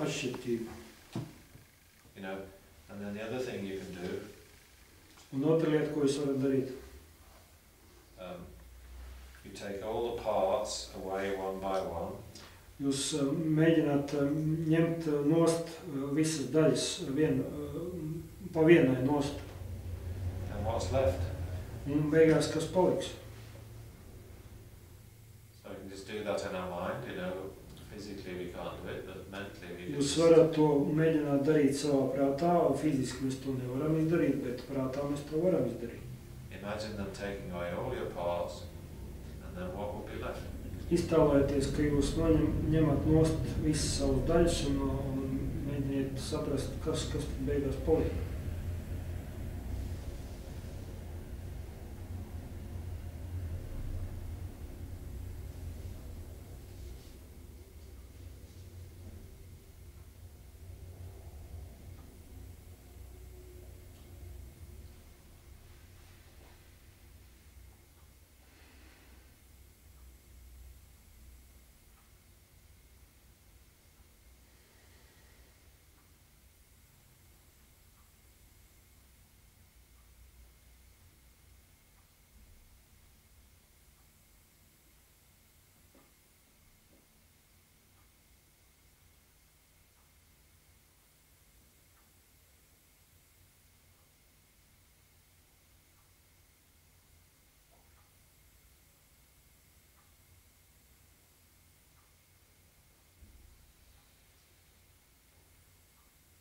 atšķirtība. You know, and then the other thing you can do. Un otra lieta, ko jūs varat darīt. You take all the parts away one by one. Jūs mēģināt ņemt nost visas daļas pa vienai nost. And what's left? Un beigās kas paliks. So you can just do that in our mind, you know, physically we can't do it, but mentally we can. Jūs varat to mēģināt darīt savā prātā, fiziski mēs to nevaram izdarīt, bet prātā mēs to varam izdarīt. Imagine them taking away all your parts, and then what will be left? Iztēlojieties, ka jūs ņemat nost visas savas daļas un mēģiniet saprast, kas beigās paliek.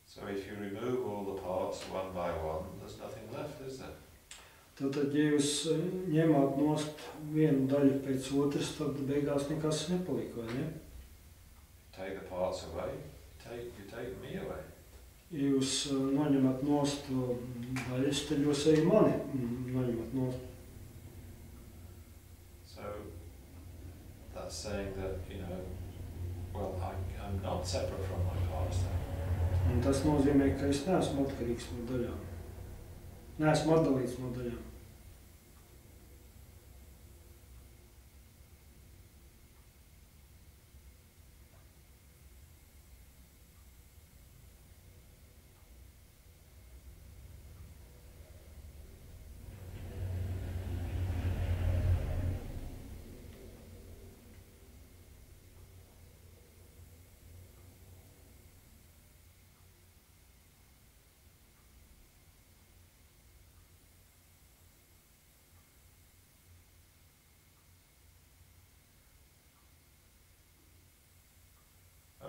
So if you remove all the parts one by one, there's nothing left, is there? Tātad, ja jūs ņemat nost vienu daļu pēc otras, tad beigās nekas nepaliek, vai ne? Take the parts away, you take me away. Ja jūs noņemat nost daļas, tad jūs arī mani noņemat nost. So that's saying that, you know, well, I'm not separate from my parts then. Un tas nozīmē, ka es neesmu atkarīgs no daļām. Neesmu atdalīts no daļām.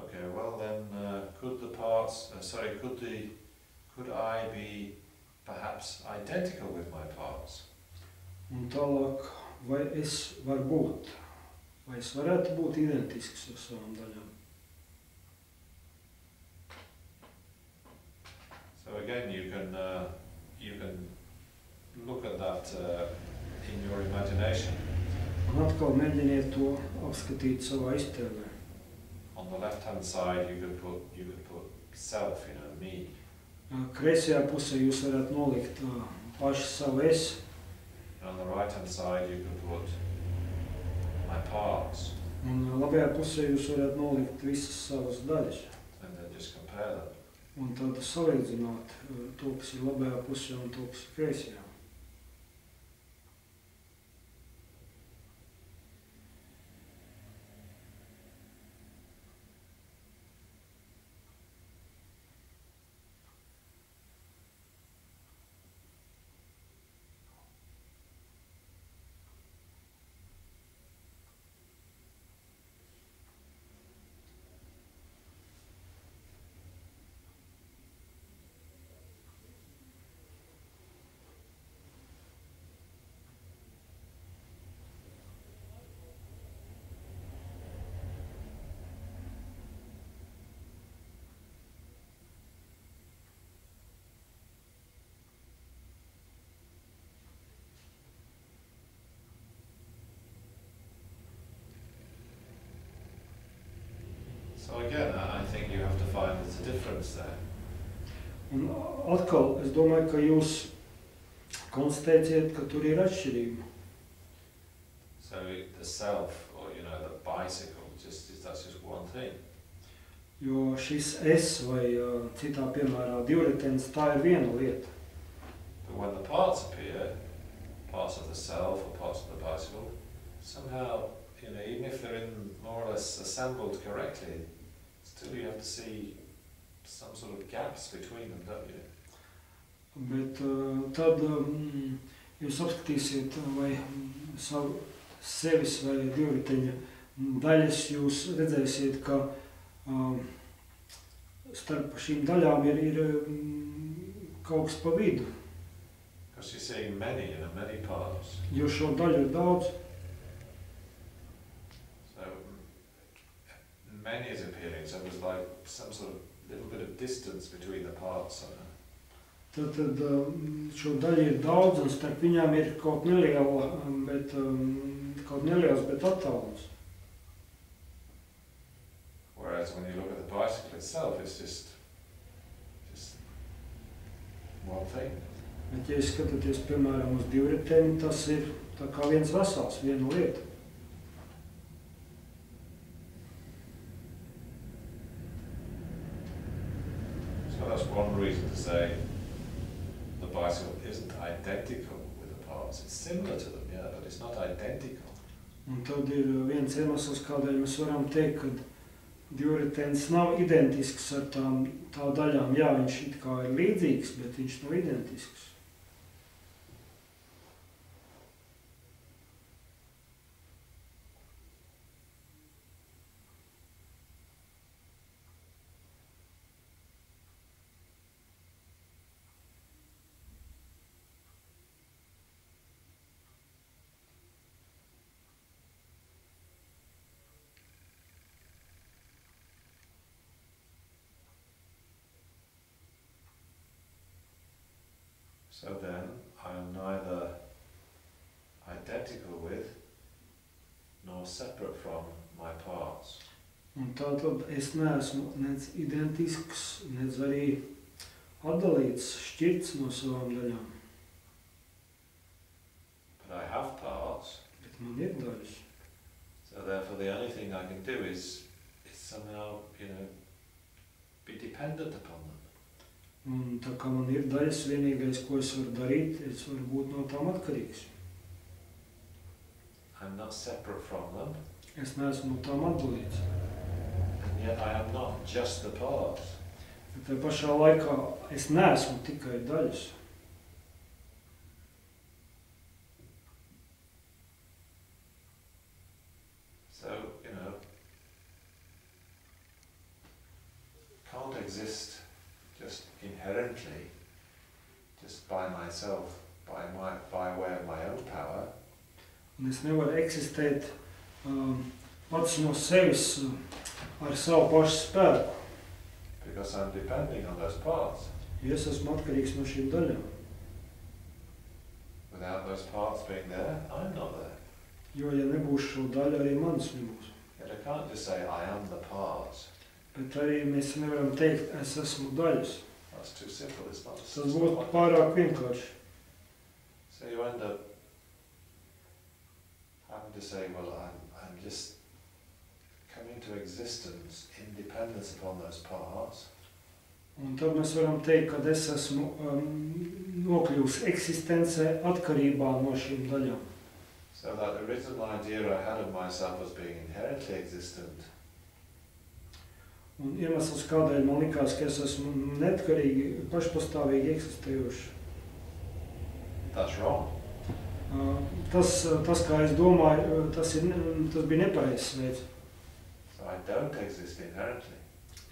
Okay, well then, could I be perhaps identical with my parts? Un tālāk, vai es varētu būt identisks ar savām daļām? So again, you can look at that in your imagination. Un atkal mēģiniet to apskatīt savā iztēlē. On the left-hand side, you could put self, you know, me. Kreisajā pusē jūs varat nolikt paši savu es. And on the right-hand side, you could put my parts. Un labajā pusē jūs varat nolikt visas savas daļas. And then just compare them. Un tad salīdzināt to, kas ir labajā pusē un to, kas ir kreisajā. So again, I think you have to find there's a difference there. Un atkal, es domāju, ka jūs konstatēsiet, ka tur ir atšķirība. So the self, or you know, the bicycle, that's just one thing. Jo šis es vai citā piemērā divritenis, tā ir viena lieta. But when the parts appear, parts of the self or parts of the bicycle, somehow, you know, even if they're in more or less assembled correctly, still you have to see some sort of gaps between them, don't you? Bet tad jūs apskatīsiet vai savu sevis vai divriteņa daļas, jūs redzēsiet, ka starp šīm daļām ir kaut kas pa vidu. Because you're seeing many, you know, many parts. Jo šo daļu ir daudz. So many is appearing, so there's like some sort of little bit of distance between the parts. Tad šo daļu ir daudz, un starp viņām ir kaut neliela, kaut neliels, bet attālums. Whereas when you look at the bicycle itself, it's just one thing. Bet, ja skatāties, piemēram, uz divriteni, tas ir tā kā viens vesels, viena lieta. So that's one reason to say the bicycle isn't identical with the parts. It's similar to them, yeah, but it's not identical. Un tad ir viens iemesls, kādēļ mēs varam teikt, ka divritenis nav identisks ar tā daļām. Jā, viņš it kā ir līdzīgs, bet viņš nav identisks. So then, I am neither identical with nor separate from my parts. Un tātad es neesmu nec identisks, nec arī atdalīts, šķirts no savām daļām. But I have parts. Bet man ir daļas. So therefore, the only thing I can do is somehow, you know, be dependent upon them. Un tā kā man ir daļas, vienīgais, ko es varu darīt, es varu būt no tām atkarīgs. I'm not separate from them. Es neesmu no tām atdalīts. And yet I am not just the parts. Bet tā pašā laikā es neesmu tikai daļas. So, you know, can't exist just inherently, just by myself, by way of my own power. Un es nevaru eksistēt pats no sevis ar savu pašu spēku. Because I'm depending on those parts. Jo es esmu atkarīgs no šīm daļām. Without those parts being there, I'm not there. Jo, ja nebūs šo daļu, arī manas nebūs. Yet I can't just say I am the parts. Bet arī mēs nevaram teikt, es esmu daļas. That's too simple, it's not. Tas būtu pārāk vienkārši. So you end up having to say, well, I'm just coming to existence in dependence upon those parts. Un tad mēs varam teikt, ka es esmu nokļuvis eksistencē atkarībā no šīm daļām. So that original idea I had of myself as being inherently existent. Un iemesls, kādēļ man likās, ka es esmu neatkarīgi, pašpastāvīgi eksistējoši. That's wrong. Tas, kā es domāju, tas bija nepareizs veids. So I don't exist inherently.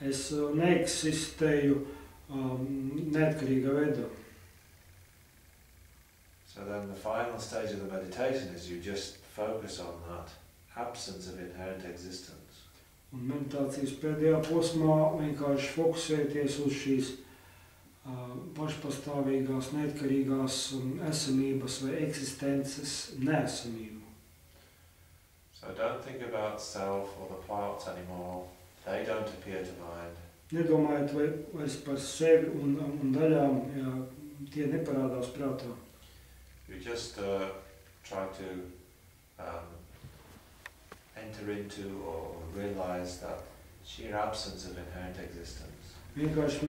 Es neeksistēju neatkarīgā veidā. So then the final stage of the meditation is you just focus on that absence of inherent existence. Un meditācijas pēdējā posmā vienkārši fokusēties uz šīs pašpastāvīgās, neatkarīgās esamības vai eksistences neesamību. So don't think about self or the parts anymore. They don't appear to mind. Nedomājiet vairs par sevi un daļām, ja tie neparādās prātā. You just try to enter into or realize that sheer absence of inherent existence. Vienkārši